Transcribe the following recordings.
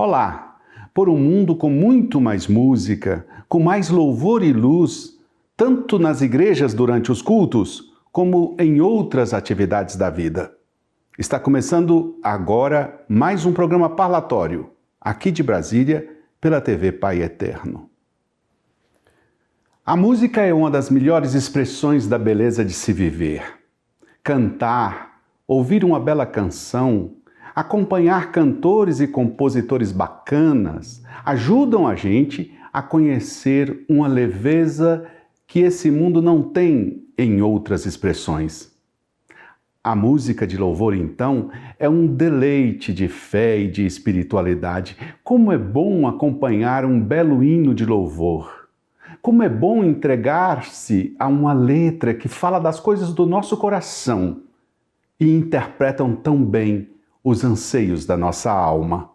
Olá! Por um mundo com muito mais música, com mais louvor e luz, tanto nas igrejas durante os cultos, como em outras atividades da vida. Está começando agora mais um programa parlatório, aqui de Brasília, pela TV Pai Eterno. A música é uma das melhores expressões da beleza de se viver. Cantar, ouvir uma bela canção, acompanhar cantores e compositores bacanas ajudam a gente a conhecer uma leveza que esse mundo não tem em outras expressões. A música de louvor, então, é um deleite de fé e de espiritualidade. Como é bom acompanhar um belo hino de louvor. Como é bom entregar-se a uma letra que fala das coisas do nosso coração e interpretam tão bem os anseios da nossa alma.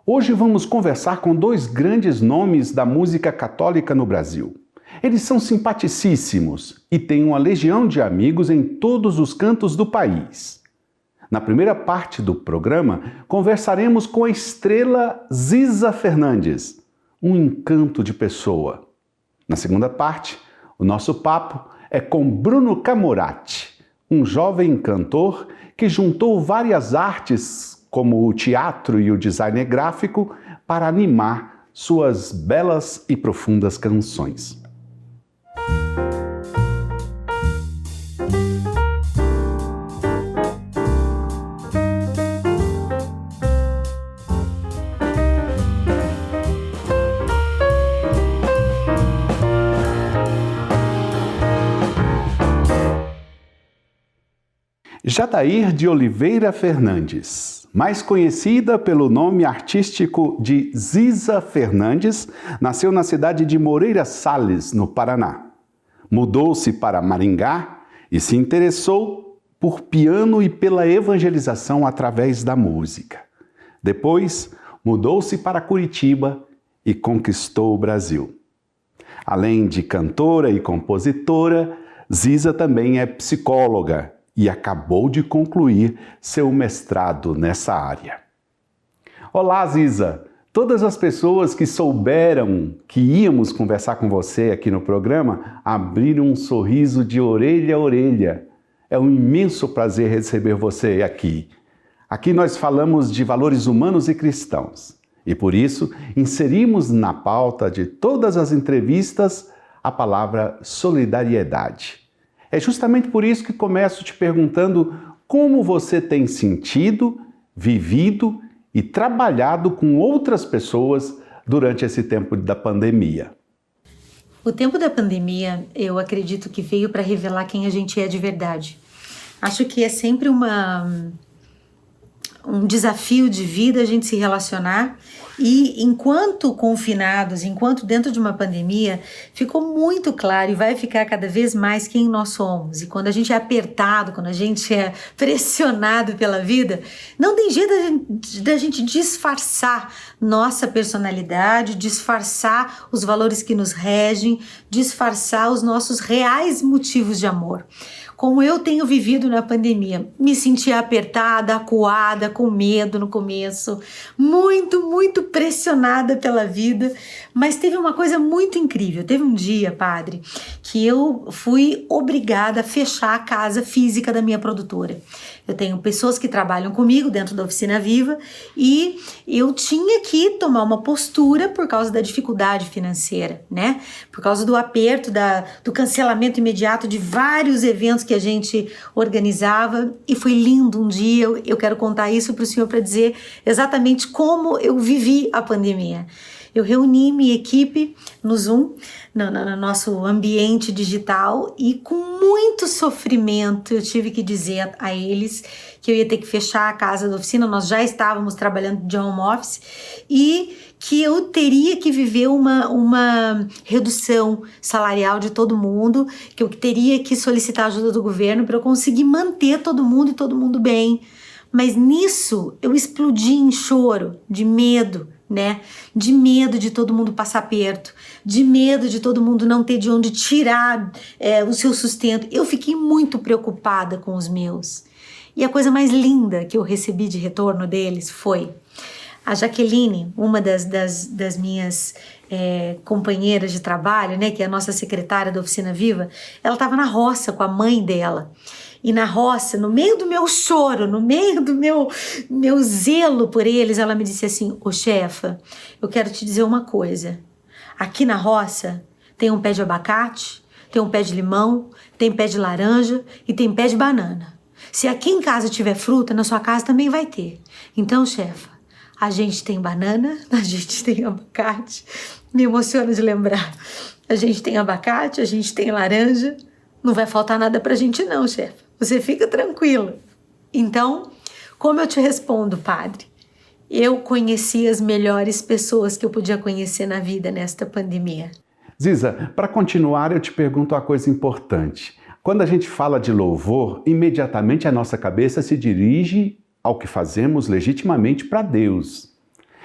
Hoje vamos conversar com dois grandes nomes da música católica no Brasil. Eles são simpaticíssimos e têm uma legião de amigos em todos os cantos do país. Na primeira parte do programa, conversaremos com a estrela Ziza Fernandes, um encanto de pessoa. Na segunda parte, o nosso papo é com Bruno Camurati, um jovem cantor que juntou várias artes, como o teatro e o design gráfico, para animar suas belas e profundas canções. Jadair de Oliveira Fernandes, mais conhecida pelo nome artístico de Ziza Fernandes, nasceu na cidade de Moreira Salles, no Paraná. Mudou-se para Maringá e se interessou por piano e pela evangelização através da música. Depois, mudou-se para Curitiba e conquistou o Brasil. Além de cantora e compositora, Ziza também é psicóloga e acabou de concluir seu mestrado nessa área. Olá, Ziza! Todas as pessoas que souberam que íamos conversar com você aqui no programa abriram um sorriso de orelha a orelha. É um imenso prazer receber você aqui. Aqui nós falamos de valores humanos e cristãos e por isso inserimos na pauta de todas as entrevistas a palavra solidariedade. É justamente por isso que começo te perguntando como você tem sentido, vivido e trabalhado com outras pessoas durante esse tempo da pandemia. O tempo da pandemia, eu acredito que veio para revelar quem a gente é de verdade. Acho que é sempre um desafio de vida a gente se relacionar e enquanto confinados, enquanto dentro de uma pandemia, ficou muito claro e vai ficar cada vez mais quem nós somos. E quando a gente é apertado, quando a gente é pressionado pela vida, não tem jeito da gente disfarçar nossa personalidade, disfarçar os valores que nos regem, disfarçar os nossos reais motivos de amor. Como eu tenho vivido na pandemia, me senti apertada, acuada, com medo no começo, muito pressionada pela vida, mas teve uma coisa muito incrível. Teve um dia, padre, que eu fui obrigada a fechar a casa física da minha produtora. Eu tenho pessoas que trabalham comigo dentro da Oficina Viva e eu tinha que tomar uma postura por causa da dificuldade financeira, né? Por causa do aperto, do cancelamento imediato de vários eventos que a gente organizava. E foi lindo um dia, eu quero contar isso para o senhor para dizer exatamente como eu vivi a pandemia. Eu reuni minha equipe no Zoom, no nosso ambiente digital, e com muito sofrimento eu tive que dizer a eles que eu ia ter que fechar a casa da oficina. Nós já estávamos trabalhando de home office e que eu teria que viver uma redução salarial de todo mundo, que eu teria que solicitar ajuda do governo para eu conseguir manter todo mundo e todo mundo bem. Mas nisso eu explodi em choro, de medo, né? De medo de todo mundo passar perto, de medo de todo mundo não ter de onde tirar o seu sustento. Eu fiquei muito preocupada com os meus. E a coisa mais linda que eu recebi de retorno deles foi: A Jaqueline, uma das minhas companheiras de trabalho, né, que é a nossa secretária da Oficina Viva, ela estava na roça com a mãe dela. E na roça, no meio do meu choro, no meio do meu zelo por eles, ela me disse assim: ô chefa, eu quero te dizer uma coisa. Aqui na roça tem um pé de abacate, tem um pé de limão, tem pé de laranja e tem pé de banana. Se aqui em casa tiver fruta, na sua casa também vai ter. Então, chefa, a gente tem banana, a gente tem abacate. Me emociona de lembrar. A gente tem abacate, a gente tem laranja. Não vai faltar nada pra gente não, chefa. Você fica tranquila. Então, como eu te respondo, padre? Eu conheci as melhores pessoas que eu podia conhecer na vida nesta pandemia. Ziza, para continuar, eu te pergunto uma coisa importante. Quando a gente fala de louvor, imediatamente a nossa cabeça se dirige ao que fazemos legitimamente para Deus.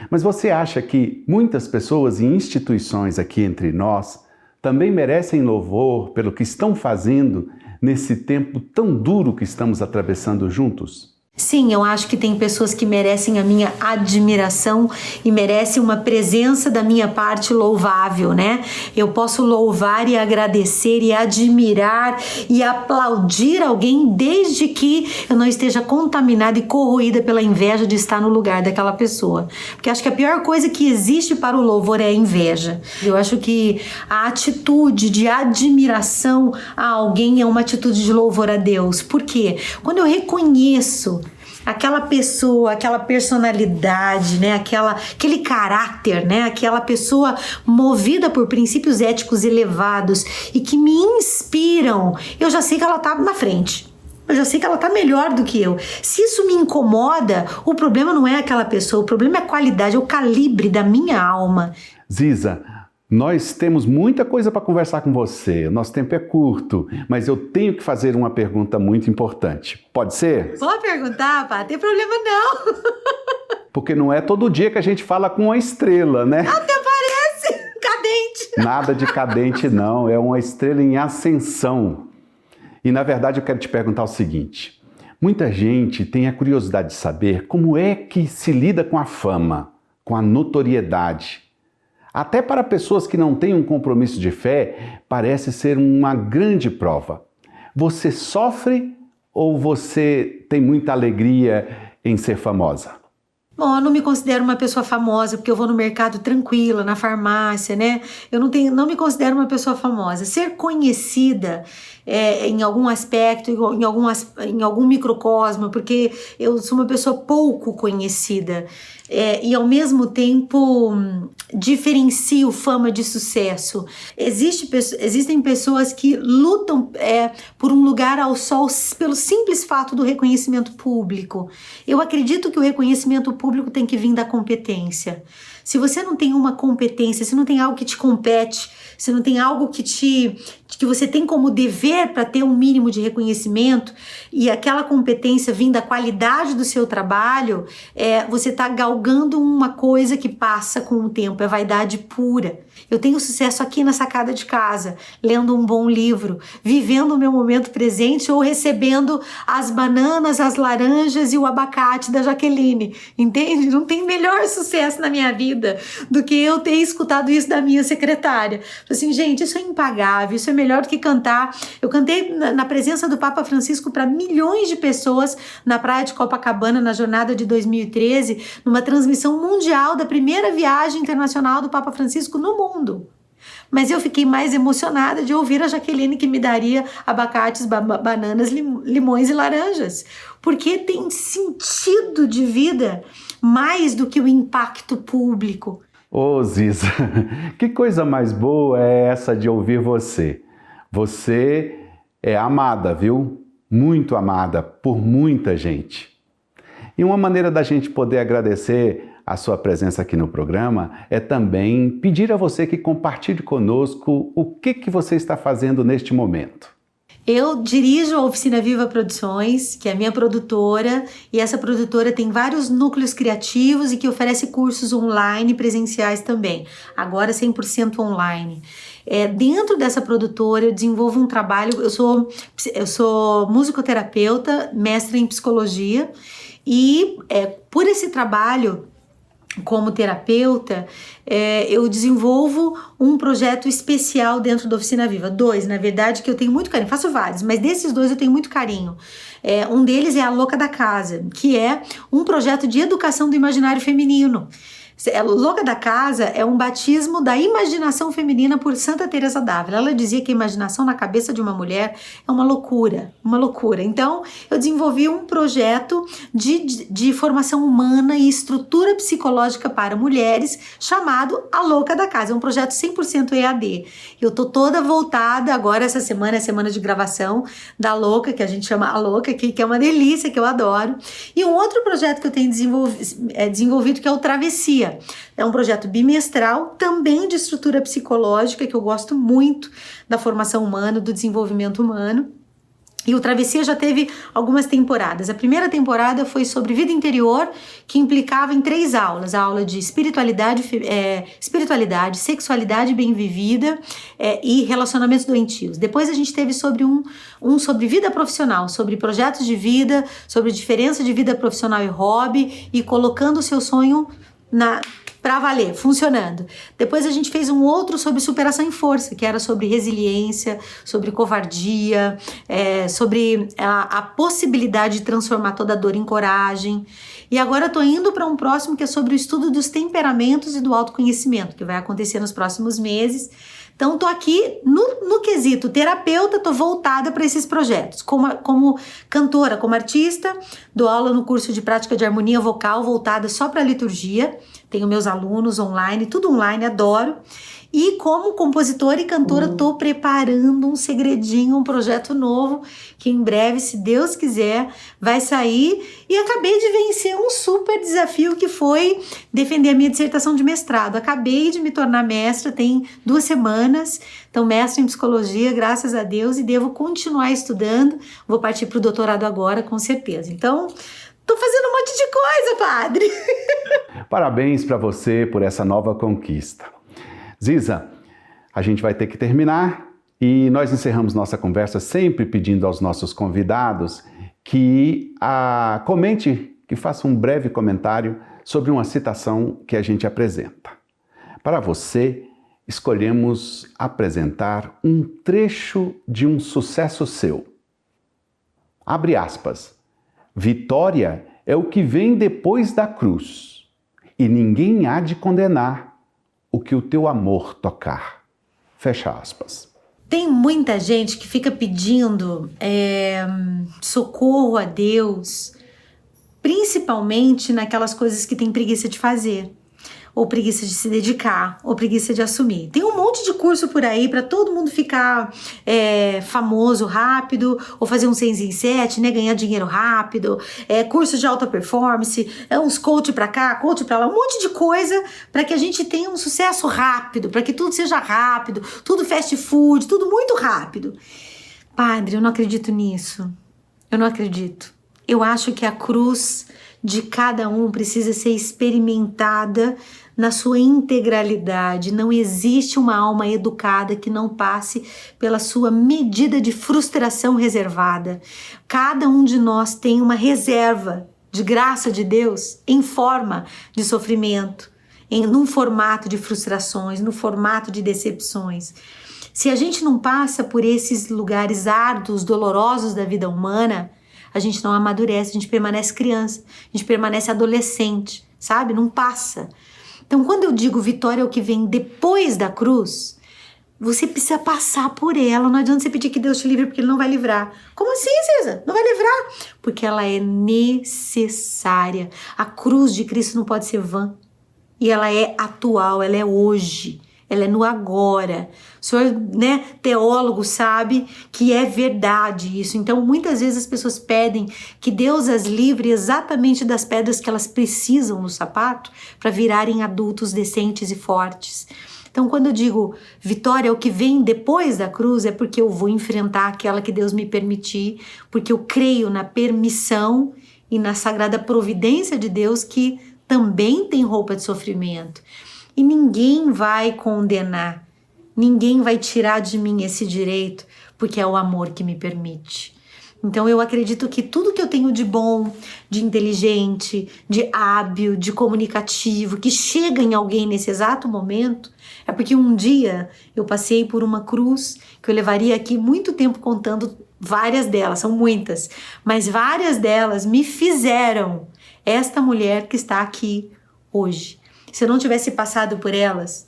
Mas você acha que muitas pessoas e instituições aqui entre nós também merecem louvor pelo que estão fazendo nesse tempo tão duro que estamos atravessando juntos? Sim, eu acho que tem pessoas que merecem a minha admiração e merecem uma presença da minha parte louvável, né? Eu posso louvar e agradecer e admirar e aplaudir alguém desde que eu não esteja contaminada e corroída pela inveja de estar no lugar daquela pessoa. Porque acho que a pior coisa que existe para o louvor é a inveja. Eu acho que a atitude de admiração a alguém é uma atitude de louvor a Deus. Por quê? Quando eu reconheço aquela pessoa, aquela personalidade, né? Aquele caráter, né? Aquela pessoa movida por princípios éticos elevados e que me inspiram, eu já sei que ela tá na frente. Eu já sei que ela tá melhor do que eu. Se isso me incomoda, o problema não é aquela pessoa, o problema é a qualidade, é o calibre da minha alma. Ziza, nós temos muita coisa para conversar com você. Nosso tempo é curto, mas eu tenho que fazer uma pergunta muito importante. Pode ser? Pode perguntar, pá, tem problema não. Porque não é todo dia que a gente fala com uma estrela, né? Até parece cadente. Nada de cadente não, é uma estrela em ascensão. E na verdade eu quero te perguntar o seguinte: muita gente tem a curiosidade de saber como é que se lida com a fama, com a notoriedade. Até para pessoas que não têm um compromisso de fé, parece ser uma grande prova. Você sofre ou você tem muita alegria em ser famosa? Bom, eu não me considero uma pessoa famosa porque eu vou no mercado tranquila, na farmácia, né? Eu não me considero uma pessoa famosa. Ser conhecida em algum aspecto, em algum microcosmo, porque eu sou uma pessoa pouco conhecida e ao mesmo tempo diferencio fama de sucesso. Existem pessoas que lutam por um lugar ao sol pelo simples fato do reconhecimento público. Eu acredito que o reconhecimento público tem que vir da competência. Se você não tem uma competência, se não tem algo que te compete, se não tem algo que você tem como dever para ter um mínimo de reconhecimento e aquela competência vindo da qualidade do seu trabalho, você está galgando uma coisa que passa com o tempo, é vaidade pura. Eu tenho sucesso aqui na sacada de casa, lendo um bom livro, vivendo o meu momento presente ou recebendo as bananas, as laranjas e o abacate da Jaqueline, entende? Não tem melhor sucesso na minha vida do que eu ter escutado isso da minha secretária. Assim, gente, isso é impagável, isso é melhor do que cantar. Eu cantei na presença do Papa Francisco para milhões de pessoas na praia de Copacabana na jornada de 2013, numa transmissão mundial da primeira viagem internacional do Papa Francisco no mundo. Mas eu fiquei mais emocionada de ouvir a Jaqueline que me daria abacates, bananas, limões e laranjas, porque tem sentido de vida mais do que o impacto público. Ô Ziza, que coisa mais boa é essa de ouvir você? Você é amada, viu? Muito amada por muita gente. E uma maneira da gente poder agradecer a sua presença aqui no programa é também pedir a você que compartilhe conosco o que você está fazendo neste momento. Eu dirijo a Oficina Viva Produções, que é a minha produtora, e essa produtora tem vários núcleos criativos e que oferece cursos online e presenciais também, agora 100% online. Dentro dessa produtora eu desenvolvo um trabalho, eu sou musicoterapeuta, mestre em psicologia, e por esse trabalho como terapeuta, eu desenvolvo um projeto especial dentro da Oficina Viva. 2, na verdade, que eu tenho muito carinho. Faço vários, mas desses 2 eu tenho muito carinho. Um deles é a Louca da Casa, que é um projeto de educação do imaginário feminino. Louca da Casa é um batismo da imaginação feminina por Santa Teresa d'Ávila. Ela dizia que a imaginação na cabeça de uma mulher é uma loucura, uma loucura. Então, eu desenvolvi um projeto de formação humana e estrutura psicológica para mulheres, chamado A Louca da Casa. É um projeto 100% EAD. Eu tô toda voltada, agora essa semana é a semana de gravação da Louca, que a gente chama A Louca, que é uma delícia, que eu adoro. E um outro projeto que eu tenho desenvolvido, que é o Travessia. É um projeto bimestral, também de estrutura psicológica, que eu gosto muito da formação humana, do desenvolvimento humano. E o Travessia já teve algumas temporadas. A primeira temporada foi sobre vida interior, que implicava em 3 aulas. A aula de espiritualidade, sexualidade bem vivida e relacionamentos doentios. Depois a gente teve sobre sobre vida profissional, sobre projetos de vida, sobre diferença de vida profissional e hobby, e colocando o seu sonho pra valer, funcionando. Depois a gente fez um outro sobre superação em força, que era sobre resiliência, sobre covardia, sobre a possibilidade de transformar toda dor em coragem. E agora eu tô indo para um próximo que é sobre o estudo dos temperamentos e do autoconhecimento, que vai acontecer nos próximos meses. Então, tô aqui no quesito terapeuta, tô voltada para esses projetos. Como cantora, como artista, dou aula no curso de prática de harmonia vocal, voltada só para liturgia. Tenho meus alunos online, tudo online, adoro. E como compositora e cantora, tô preparando um segredinho, um projeto novo, que em breve, se Deus quiser, vai sair. E acabei de vencer um super desafio, que foi defender a minha dissertação de mestrado. Acabei de me tornar mestra, tem 2 semanas. Então, mestra em psicologia, graças a Deus, e devo continuar estudando. Vou partir para o doutorado agora, com certeza. Então, tô fazendo um monte de coisa, padre. Parabéns para você por essa nova conquista. Ziza, a gente vai ter que terminar e nós encerramos nossa conversa sempre pedindo aos nossos convidados que comente, que faça um breve comentário sobre uma citação que a gente apresenta. Para você, escolhemos apresentar um trecho de um sucesso seu. Abre aspas. Vitória é o que vem depois da cruz, e ninguém há de condenar o que o teu amor tocar. Fecha aspas. Tem muita gente que fica pedindo socorro a Deus, principalmente naquelas coisas que tem preguiça de fazer, ou preguiça de se dedicar, ou preguiça de assumir. Tem um monte de curso por aí para todo mundo ficar famoso rápido, ou fazer um 6 em 7, né, ganhar dinheiro rápido, curso de alta performance, uns coach para cá, coach para lá, um monte de coisa para que a gente tenha um sucesso rápido, para que tudo seja rápido, tudo fast food, tudo muito rápido. Padre, eu não acredito nisso. Eu não acredito. Eu acho que a cruz de cada um precisa ser experimentada na sua integralidade. Não existe uma alma educada que não passe pela sua medida de frustração reservada. Cada um de nós tem uma reserva de graça de Deus em forma de sofrimento, num formato de frustrações, no formato de decepções. Se a gente não passa por esses lugares árduos, dolorosos da vida humana, a gente não amadurece, a gente permanece criança, a gente permanece adolescente, sabe? Não passa. Então, quando eu digo vitória é o que vem depois da cruz, você precisa passar por ela. Não adianta você pedir que Deus te livre, porque Ele não vai livrar. Como assim, Cisa? Não vai livrar? Porque ela é necessária. A cruz de Cristo não pode ser vã. E ela é atual, ela é hoje. Ela é no agora. O senhor, né, teólogo, sabe que é verdade isso. Então, muitas vezes as pessoas pedem que Deus as livre exatamente das pedras que elas precisam no sapato para virarem adultos decentes e fortes. Então, quando eu digo vitória é o que vem depois da cruz, é porque eu vou enfrentar aquela que Deus me permitir, porque eu creio na permissão e na sagrada providência de Deus, que também tem roupa de sofrimento. E ninguém vai condenar, ninguém vai tirar de mim esse direito, porque é o amor que me permite. Então eu acredito que tudo que eu tenho de bom, de inteligente, de hábil, de comunicativo, que chega em alguém nesse exato momento, é porque um dia eu passei por uma cruz que eu levaria aqui muito tempo contando várias delas, são muitas, mas várias delas me fizeram esta mulher que está aqui hoje. Se eu não tivesse passado por elas,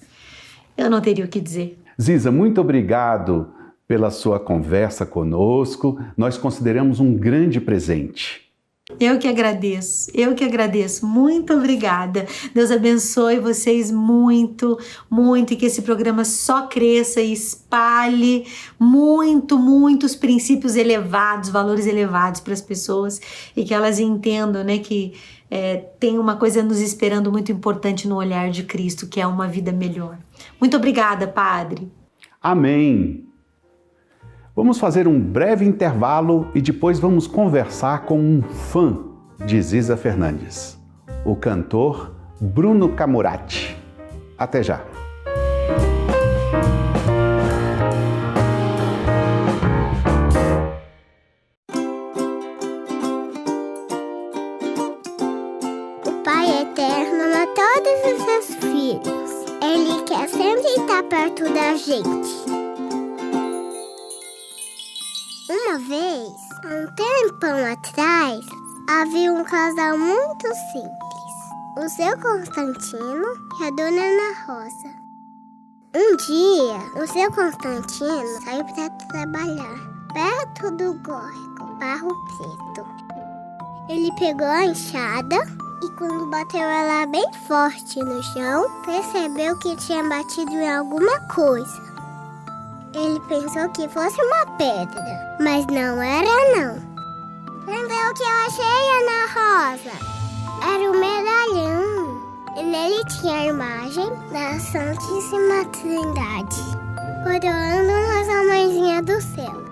eu não teria o que dizer. Ziza, muito obrigado pela sua conversa conosco. Nós consideramos um grande presente. Eu que agradeço. Muito obrigada. Deus abençoe vocês muito, muito, e que esse programa só cresça e espalhe muitos princípios elevados, valores elevados para as pessoas, e que elas entendam, né, que tem uma coisa nos esperando muito importante no olhar de Cristo, que é uma vida melhor. Muito obrigada, Padre. Amém. Vamos fazer um breve intervalo e depois vamos conversar com um fã de Ziza Fernandes, o cantor Bruno Camurati. Até já! O Pai Eterno ama todos os seus filhos. Ele quer sempre estar perto da gente. Uma vez, há um tempão atrás, havia um casal muito simples. O seu Constantino e a dona Ana Rosa. Um dia, o seu Constantino saiu para trabalhar perto do córrego, Barro Preto. Ele pegou a enxada e quando bateu ela bem forte no chão, percebeu que tinha batido em alguma coisa. Ele pensou que fosse uma pedra, mas não era não. Entendeu o que eu achei, Ana Rosa? Era um medalhão. E nele tinha a imagem da Santíssima Trindade, coroando Nossa Mãezinha do Céu.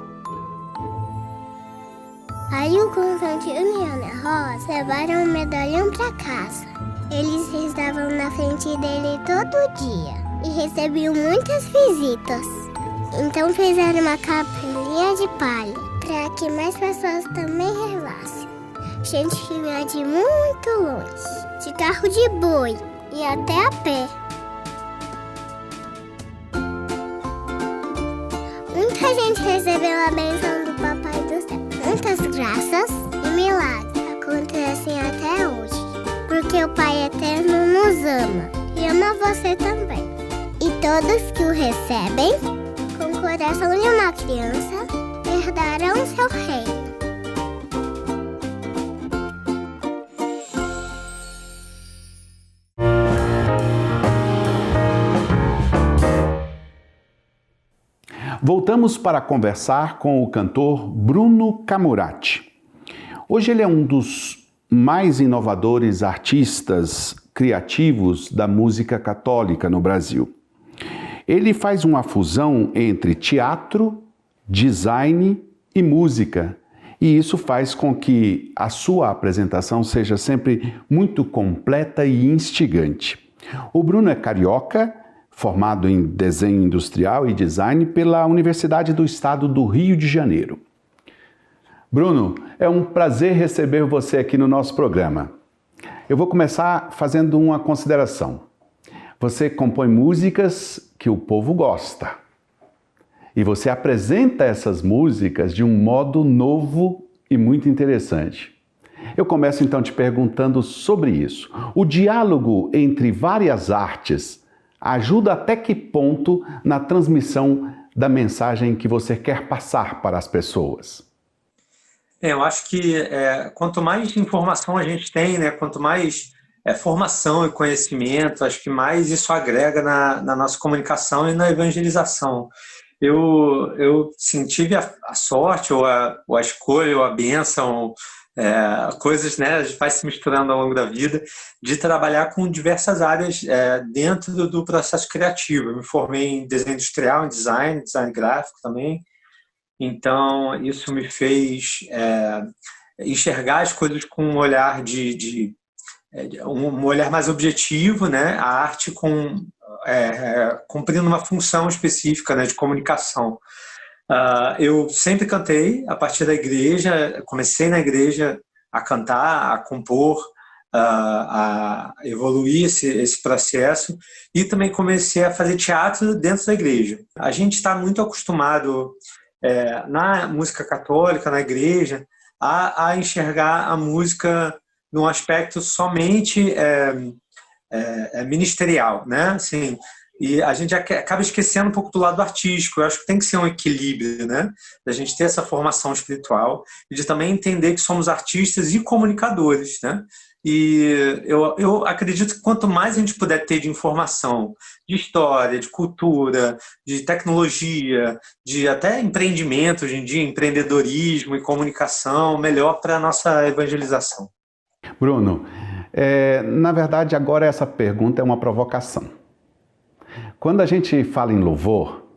Aí o Constantino e a Ana Rosa levaram o medalhão para casa. Eles estavam na frente dele todo dia e recebiam muitas visitas. Então fizeram uma capelinha de palha para que mais pessoas também rezassem. Gente que vinha de muito longe, de carro de boi e até a pé. Muita gente recebeu a bênção do Papai do Céu. Muitas graças e milagres acontecem até hoje, porque o Pai Eterno nos ama e ama você também. E todos que o recebem, com o coração de uma criança, herdarão seu reino. Voltamos para conversar com o cantor Bruno Camurati. Hoje ele é um dos mais inovadores artistas criativos da música católica no Brasil. Ele faz uma fusão entre teatro, design e música, e isso faz com que a sua apresentação seja sempre muito completa e instigante. O Bruno é carioca, formado em desenho industrial e design pela Universidade do Estado do Rio de Janeiro. Bruno, é um prazer receber você aqui no nosso programa. Eu vou começar fazendo uma consideração. Você compõe músicas que o povo gosta. E você apresenta essas músicas de um modo novo e muito interessante. Eu começo então te perguntando sobre isso. O diálogo entre várias artes ajuda até que ponto na transmissão da mensagem que você quer passar para as pessoas? Eu acho que quanto mais informação a gente tem, né, quanto mais formação e conhecimento, acho que mais isso agrega na nossa comunicação e na evangelização. Eu sim, tive a sorte, ou a escolha, ou a bênção, coisas, né, a gente vai se misturando ao longo da vida, de trabalhar com diversas áreas dentro do processo criativo. Eu me formei em desenho industrial, em design gráfico também. Então, isso me fez enxergar as coisas com um olhar um olhar mais objetivo, né? A arte cumprindo uma função específica, né, de comunicação. Eu sempre cantei a partir da igreja, comecei na igreja a cantar, a compor, a evoluir esse processo, e também comecei a fazer teatro dentro da igreja. A gente está muito acostumado na música católica, na igreja, a enxergar a música num aspecto somente ministerial, né? Assim, e a gente acaba esquecendo um pouco do lado artístico. Eu acho que tem que ser um equilíbrio, né? Da gente ter essa formação espiritual e de também entender que somos artistas e comunicadores, né? E eu acredito que quanto mais a gente puder ter de informação, de história, de cultura, de tecnologia, de até empreendimento hoje em dia, empreendedorismo e comunicação, melhor para a nossa evangelização. Bruno, na verdade agora essa pergunta é uma provocação. Quando a gente fala em louvor,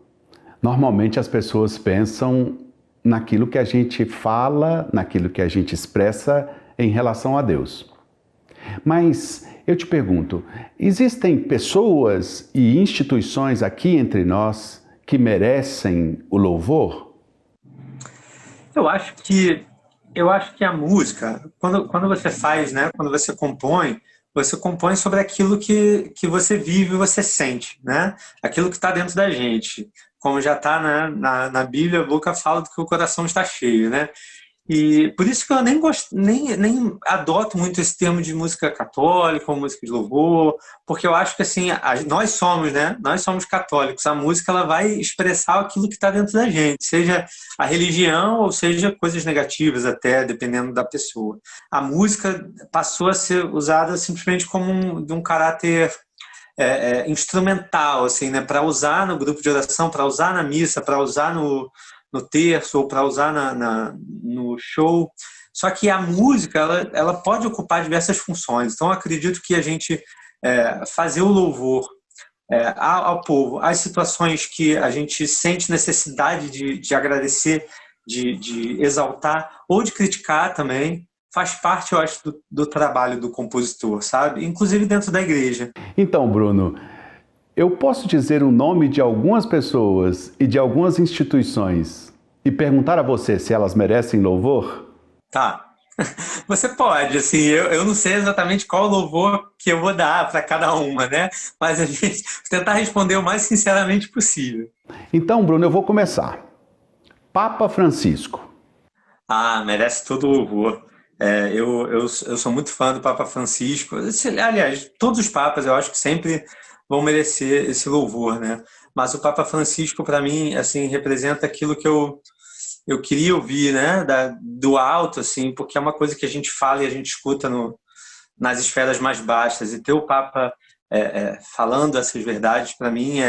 normalmente as pessoas pensam naquilo que a gente fala, naquilo que a gente expressa em relação a Deus. Mas eu te pergunto, existem pessoas e instituições aqui entre nós que merecem o louvor? Eu acho que a música, quando você faz, né, quando você compõe sobre aquilo que você vive, você sente, né? Aquilo que está dentro da gente. Como já está na Bíblia, a boca fala do que o coração está cheio, né? E por isso que eu nem adoto muito esse termo de música católica ou música de louvor, porque eu acho que assim, nós somos, né? Nós somos católicos. A música ela vai expressar aquilo que está dentro da gente, seja a religião ou seja coisas negativas até, dependendo da pessoa. A música passou a ser usada simplesmente como de um caráter instrumental, assim, né? Para usar no grupo de oração, para usar na missa, para usar no terço ou para usar no show. Só que a música ela pode ocupar diversas funções. Então, eu acredito que a gente fazer o louvor ao povo, às situações que a gente sente necessidade de agradecer, de exaltar ou de criticar também, faz parte, eu acho, do trabalho do compositor, sabe? Inclusive dentro da igreja. Então, Bruno, eu posso dizer o nome de algumas pessoas e de algumas instituições e perguntar a você se elas merecem louvor? Tá. Você pode, assim, eu não sei exatamente qual louvor que eu vou dar para cada uma, né? Mas a gente tentar responder o mais sinceramente possível. Então, Bruno, eu vou começar. Papa Francisco. Merece todo o louvor. Eu sou muito fã do Papa Francisco. Aliás, todos os papas eu acho que sempre vão merecer esse louvor, né? Mas o Papa Francisco, para mim, assim, representa aquilo que eu queria ouvir, né? Do alto, assim, porque é uma coisa que a gente fala e a gente escuta nas esferas mais baixas. E ter o Papa falando essas verdades, para mim,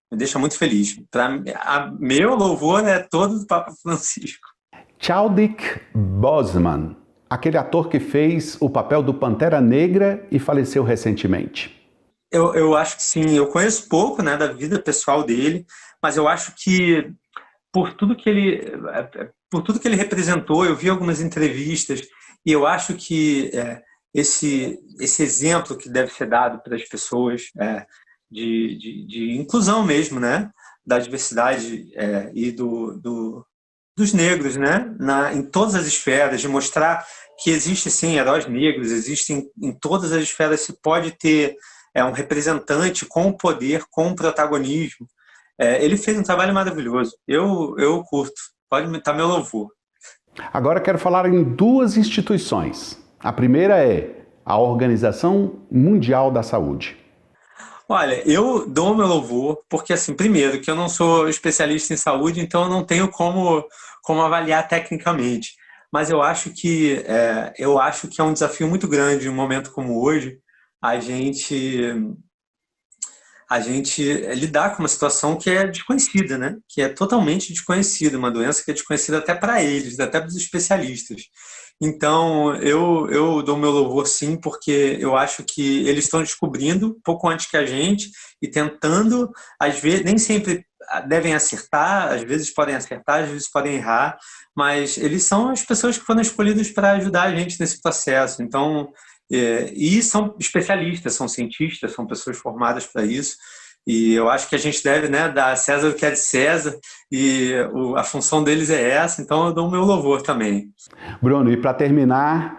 me deixa muito feliz. Meu louvor é todo do Papa Francisco. Chadwick Boseman, aquele ator que fez o papel do Pantera Negra e faleceu recentemente. Eu acho que sim. Eu conheço pouco, né, da vida pessoal dele, mas eu acho que por tudo que ele representou, eu vi algumas entrevistas e eu acho que esse exemplo que deve ser dado para as pessoas de inclusão mesmo, né, da diversidade e dos negros, né, em todas as esferas, de mostrar que existem sim heróis negros, existem em todas as esferas, se pode ter um representante com poder, com protagonismo. Ele fez um trabalho maravilhoso. Eu curto. Pode estar meu louvor. Agora quero falar em duas instituições. A primeira é a Organização Mundial da Saúde. Olha, eu dou meu louvor porque, assim, primeiro, que eu não sou especialista em saúde, então eu não tenho como avaliar tecnicamente. Mas eu acho que é um desafio muito grande em um momento como hoje, a gente lidar com uma situação que é desconhecida, né? Que é totalmente desconhecida, uma doença que é desconhecida até para eles, até para os especialistas. Então, eu dou meu louvor sim, porque eu acho que eles estão descobrindo um pouco antes que a gente e tentando, às vezes, nem sempre devem acertar, às vezes podem acertar, às vezes podem errar, mas eles são as pessoas que foram escolhidas para ajudar a gente nesse processo. Então, e são especialistas, são cientistas, são pessoas formadas para isso. E eu acho que a gente deve, né, dar a César o que é de César, e a função deles é essa, então eu dou o meu louvor também. Bruno, e para terminar,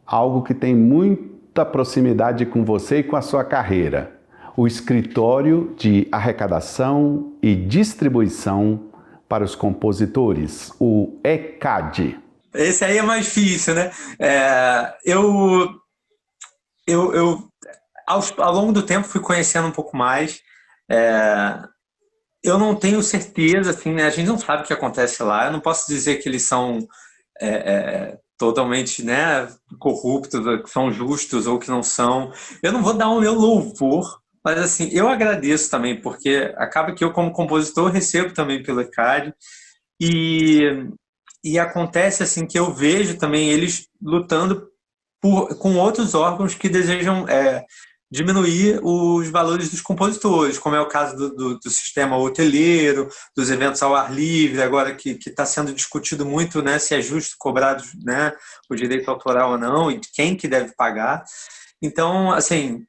algo que tem muita proximidade com você e com a sua carreira, o Escritório de Arrecadação e Distribuição para os Compositores, o ECAD. Esse aí é mais difícil, né? Ao longo do tempo fui conhecendo um pouco mais. Eu não tenho certeza, assim, né? A gente não sabe o que acontece lá. Eu não posso dizer que eles são totalmente, né, corruptos, que são justos ou que não são. Eu não vou dar o meu louvor, mas assim, eu agradeço também, porque acaba que eu, como compositor, recebo também pelo ECAD. E acontece assim que eu vejo também eles lutando com outros órgãos que desejam diminuir os valores dos compositores, como é o caso do sistema hoteleiro, dos eventos ao ar livre, agora que está sendo discutido muito, né, se é justo cobrar, né, o direito autoral ou não, e quem que deve pagar. Então, assim,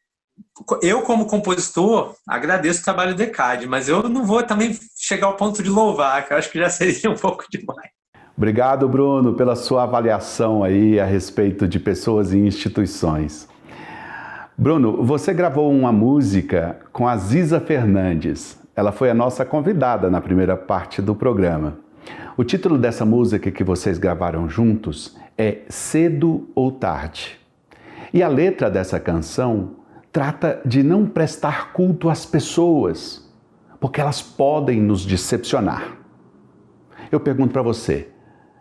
eu, como compositor, agradeço o trabalho do ECAD, mas eu não vou também chegar ao ponto de louvar, que eu acho que já seria um pouco demais. Obrigado, Bruno, pela sua avaliação aí a respeito de pessoas e instituições. Bruno, você gravou uma música com a Ziza Fernandes. Ela foi a nossa convidada na primeira parte do programa. O título dessa música que vocês gravaram juntos é Cedo ou Tarde. E a letra dessa canção trata de não prestar culto às pessoas, porque elas podem nos decepcionar. Eu pergunto para você,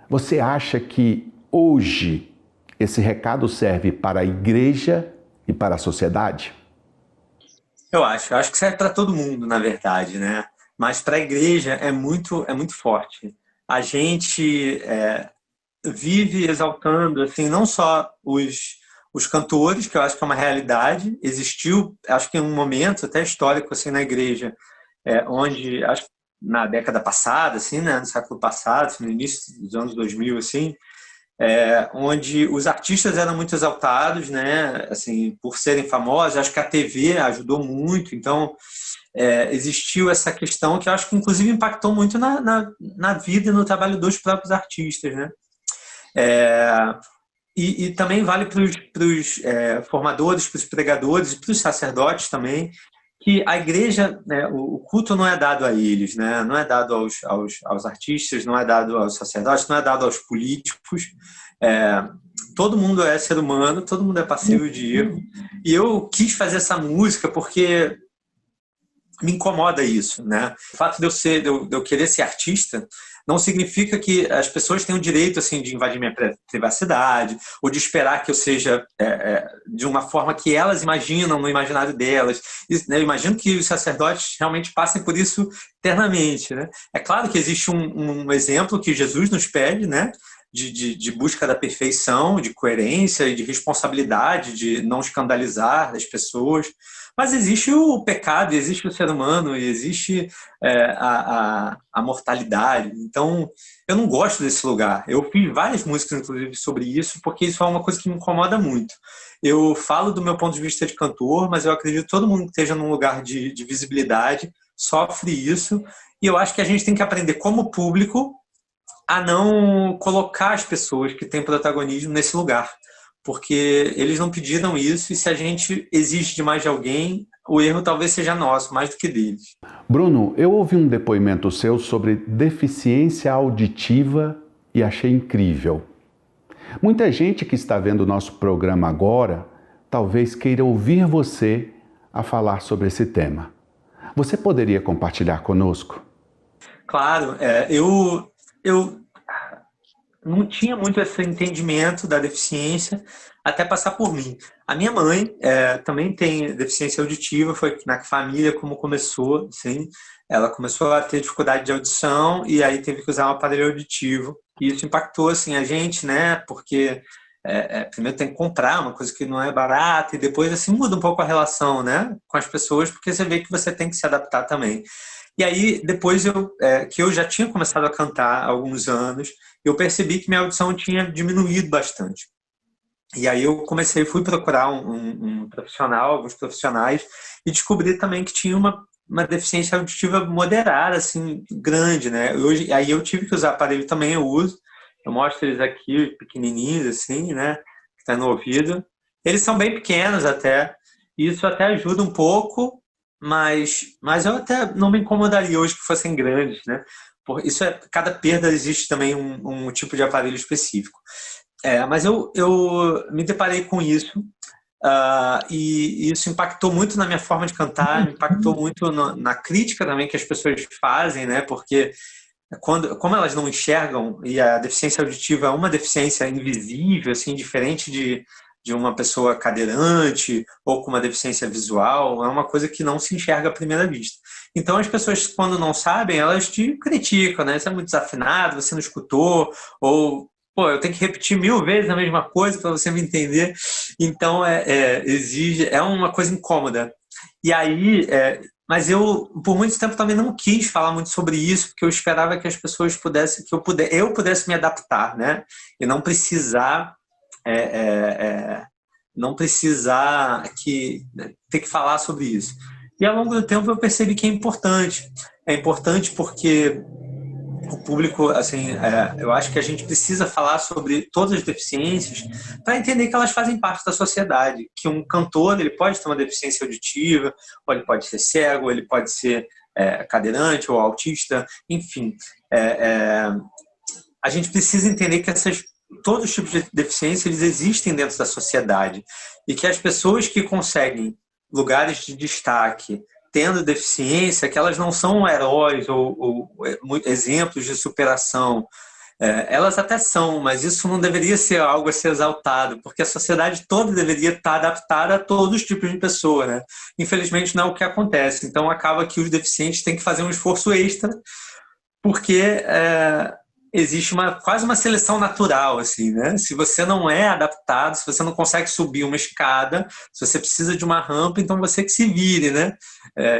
você acha que hoje esse recado serve para a igreja e para a sociedade? Eu acho que serve para todo mundo, na verdade, né? Mas para a igreja é muito forte. A gente vive exaltando, assim, não só os cantores, que eu acho que é uma realidade. Existiu, acho que em um momento até histórico assim na igreja, onde, acho que na década passada, assim, né, no século passado, assim, no início dos anos 2000, assim, onde os artistas eram muito exaltados, né, assim, por serem famosos. Acho que a TV ajudou muito, então existiu essa questão que eu acho que inclusive impactou muito na vida e no trabalho dos próprios artistas, né. E também vale para os formadores, para os pregadores e para os sacerdotes também, que a igreja, né, o culto não é dado a eles, né, não é dado aos artistas, não é dado aos sacerdotes, não é dado aos políticos. Todo mundo é ser humano, todo mundo é passível de erro. E eu quis fazer essa música porque me incomoda isso, né? O fato de eu querer ser artista não significa que as pessoas têm o direito, assim, de invadir minha privacidade ou de esperar que eu seja de uma forma que elas imaginam no imaginário delas. Eu imagino que os sacerdotes realmente passem por isso eternamente, né? É claro que existe um exemplo que Jesus nos pede, né? De busca da perfeição, de coerência e de responsabilidade, de não escandalizar as pessoas. Mas existe o pecado, existe o ser humano, e existe a mortalidade. Então, eu não gosto desse lugar. Eu fiz várias músicas, inclusive, sobre isso, porque isso é uma coisa que me incomoda muito. Eu falo do meu ponto de vista de cantor, mas eu acredito que todo mundo que esteja num lugar de visibilidade sofre isso. E eu acho que a gente tem que aprender, como público, a não colocar as pessoas que têm protagonismo nesse lugar. Porque eles não pediram isso, e se a gente exige demais de alguém, o erro talvez seja nosso, mais do que deles. Bruno, eu ouvi um depoimento seu sobre deficiência auditiva e achei incrível. Muita gente que está vendo o nosso programa agora, talvez queira ouvir você a falar sobre esse tema. Você poderia compartilhar conosco? Claro, eu não tinha muito esse entendimento da deficiência até passar por mim. A minha mãe também tem deficiência auditiva, foi na família como começou, assim. Ela começou a ter dificuldade de audição e aí teve que usar um aparelho auditivo. E isso impactou, assim, a gente, né? Porque primeiro tem que comprar uma coisa que não é barata, e depois, assim, muda um pouco a relação, né, com as pessoas, porque você vê que você tem que se adaptar também. E aí, depois que eu já tinha começado a cantar há alguns anos, eu percebi que minha audição tinha diminuído bastante. E aí eu fui procurar um profissional, alguns profissionais, e descobri também que tinha uma uma deficiência auditiva moderada, assim, grande, né? Aí eu tive que usar aparelho também, eu uso. Eu mostro eles aqui, pequenininhos, assim, né? Que tá no ouvido. Eles são bem pequenos até. Isso até ajuda um pouco, mas eu até não me incomodaria hoje que fossem grandes, né? Cada perda existe também um tipo de aparelho específico. Mas eu me deparei com isso, e isso impactou muito na minha forma de cantar, impactou muito na crítica também que as pessoas fazem, né? Porque como elas não enxergam, e a deficiência auditiva é uma deficiência invisível, assim, diferente de uma pessoa cadeirante ou com uma deficiência visual, é uma coisa que não se enxerga à primeira vista. Então, as pessoas, quando não sabem, elas te criticam, né? Você é muito desafinado, você não escutou, ou, pô, eu tenho que repetir 1000 vezes a mesma coisa para você me entender. Então, é uma coisa incômoda. E aí, mas eu, por muito tempo, também não quis falar muito sobre isso, porque eu esperava que as pessoas pudessem, que eu pudesse me adaptar, né? E não precisar ter que falar sobre isso. E ao longo do tempo eu percebi que é importante. É importante porque o público, assim, eu acho que a gente precisa falar sobre todas as deficiências para entender que elas fazem parte da sociedade. Que um cantor, ele pode ter uma deficiência auditiva, ou ele pode ser cego, ou ele pode ser cadeirante ou autista, enfim. A gente precisa entender que todos os tipos de deficiência eles existem dentro da sociedade e que as pessoas que conseguem lugares de destaque tendo deficiência, que elas não são heróis ou exemplos de superação. Elas até são, mas isso não deveria ser algo a ser exaltado, porque a sociedade toda deveria estar adaptada a todos os tipos de pessoa, né? Infelizmente não é o que acontece. Então acaba que os deficientes têm que fazer um esforço extra, porque existe quase uma seleção natural, assim, né? Se você não é adaptado, se você não consegue subir uma escada, se você precisa de uma rampa, então você que se vire, né?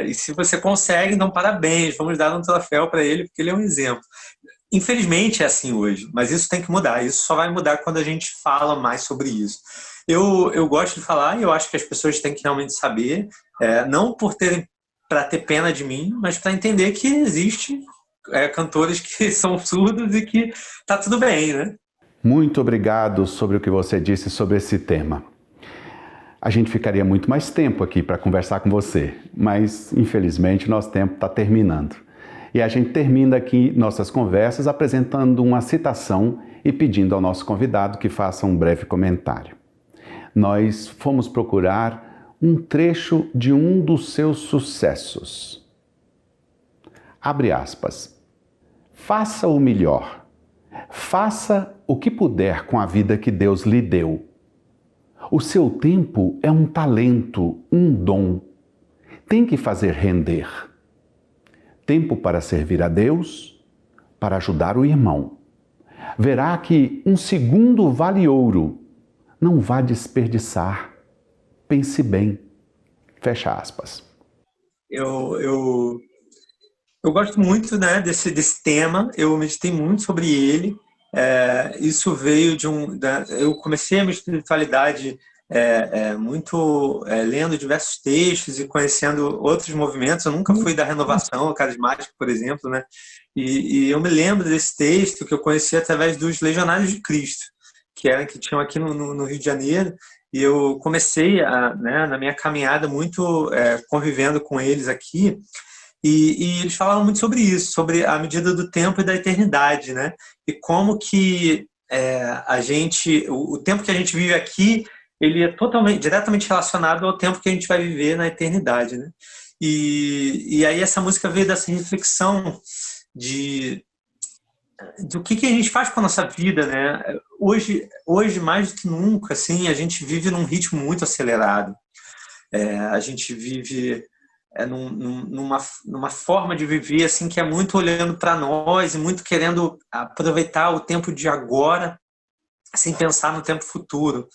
E se você consegue, então parabéns, vamos dar um troféu para ele, porque ele é um exemplo. Infelizmente é assim hoje, mas isso tem que mudar. Isso só vai mudar quando a gente fala mais sobre isso. Eu gosto de falar e eu acho que as pessoas têm que realmente saber, não para ter pena de mim, mas para entender que existe cantores que são surdos e que tá tudo bem, né? Muito obrigado sobre o que você disse sobre esse tema. A gente ficaria muito mais tempo aqui para conversar com você, mas infelizmente nosso tempo está terminando. E a gente termina aqui nossas conversas apresentando uma citação e pedindo ao nosso convidado que faça um breve comentário. Nós fomos procurar um trecho de um dos seus sucessos. Abre aspas. Faça o melhor. Faça o que puder com a vida que Deus lhe deu. O seu tempo é um talento, um dom. Tem que fazer render. Tempo para servir a Deus, para ajudar o irmão. Verá que um segundo vale ouro. Não vá desperdiçar. Pense bem. Fecha aspas. Eu gosto muito, né, desse tema, eu meditei muito sobre ele. Isso veio eu comecei a minha espiritualidade muito lendo diversos textos e conhecendo outros movimentos. Eu nunca fui da renovação carismática, por exemplo, né? E eu me lembro desse texto que eu conheci através dos Legionários de Cristo, que tinham aqui no Rio de Janeiro. E eu comecei na minha caminhada muito convivendo com eles aqui. E eles falavam muito sobre isso, sobre a medida do tempo e da eternidade, né? E como que o tempo que a gente vive aqui, ele é diretamente relacionado ao tempo que a gente vai viver na eternidade, né? E aí essa música veio dessa reflexão do que a gente faz com a nossa vida, né? Hoje mais do que nunca, assim, a gente vive num ritmo muito acelerado. A gente vive numa forma de viver assim que é muito olhando para nós e muito querendo aproveitar o tempo de agora sem pensar no tempo futuro.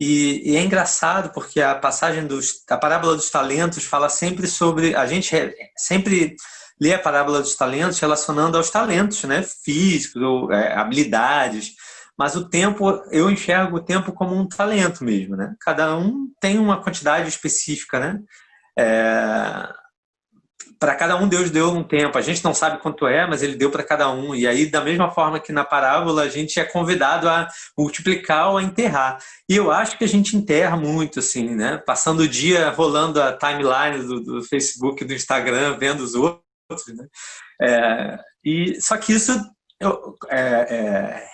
E é engraçado porque a parábola dos talentos fala sempre sobre, a gente sempre lê a parábola dos talentos relacionando aos talentos, né, físicos ou habilidades, mas eu enxergo o tempo como um talento mesmo, né? Cada um tem uma quantidade específica, né? para cada um Deus deu um tempo. A gente não sabe quanto é, mas ele deu para cada um. E aí, da mesma forma que na parábola, a gente é convidado a multiplicar ou a enterrar. E eu acho que a gente enterra muito, assim, né? Passando o dia rolando a timeline do Facebook, do Instagram, vendo os outros, né? Só que isso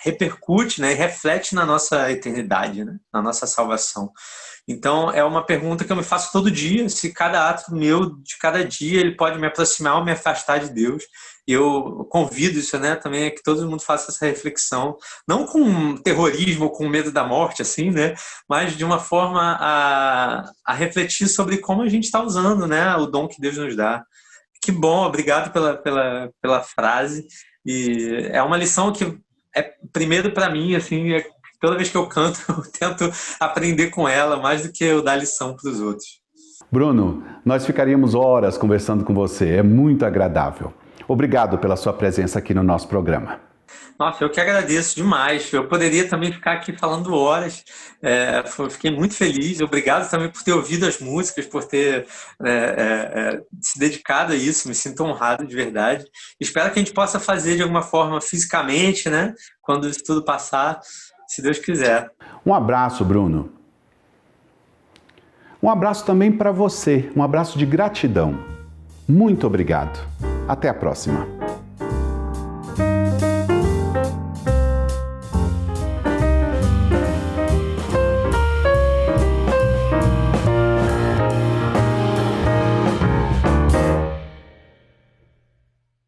repercute, né? E reflete na nossa eternidade, né? Na nossa salvação. Então, é uma pergunta que eu me faço todo dia, se cada ato meu de cada dia ele pode me aproximar ou me afastar de Deus. E eu convido isso, né, também, que todo mundo faça essa reflexão, não com terrorismo, com medo da morte, assim, né, mas de uma forma a refletir sobre como a gente está usando, né, o dom que Deus nos dá. Que bom, obrigado pela frase. E é uma lição que primeiro para mim, assim, toda vez que eu canto, eu tento aprender com ela, mais do que eu dar lição para os outros. Bruno, nós ficaríamos horas conversando com você, é muito agradável. Obrigado pela sua presença aqui no nosso programa. Nossa, eu que agradeço demais. Eu poderia também ficar aqui falando horas. Fiquei muito feliz. Obrigado também por ter ouvido as músicas, por ter se dedicado a isso. Me sinto honrado de verdade. Espero que a gente possa fazer de alguma forma fisicamente, né? Quando isso tudo passar, se Deus quiser. Um abraço, Bruno. Um abraço também para você. Um abraço de gratidão. Muito obrigado. Até a próxima.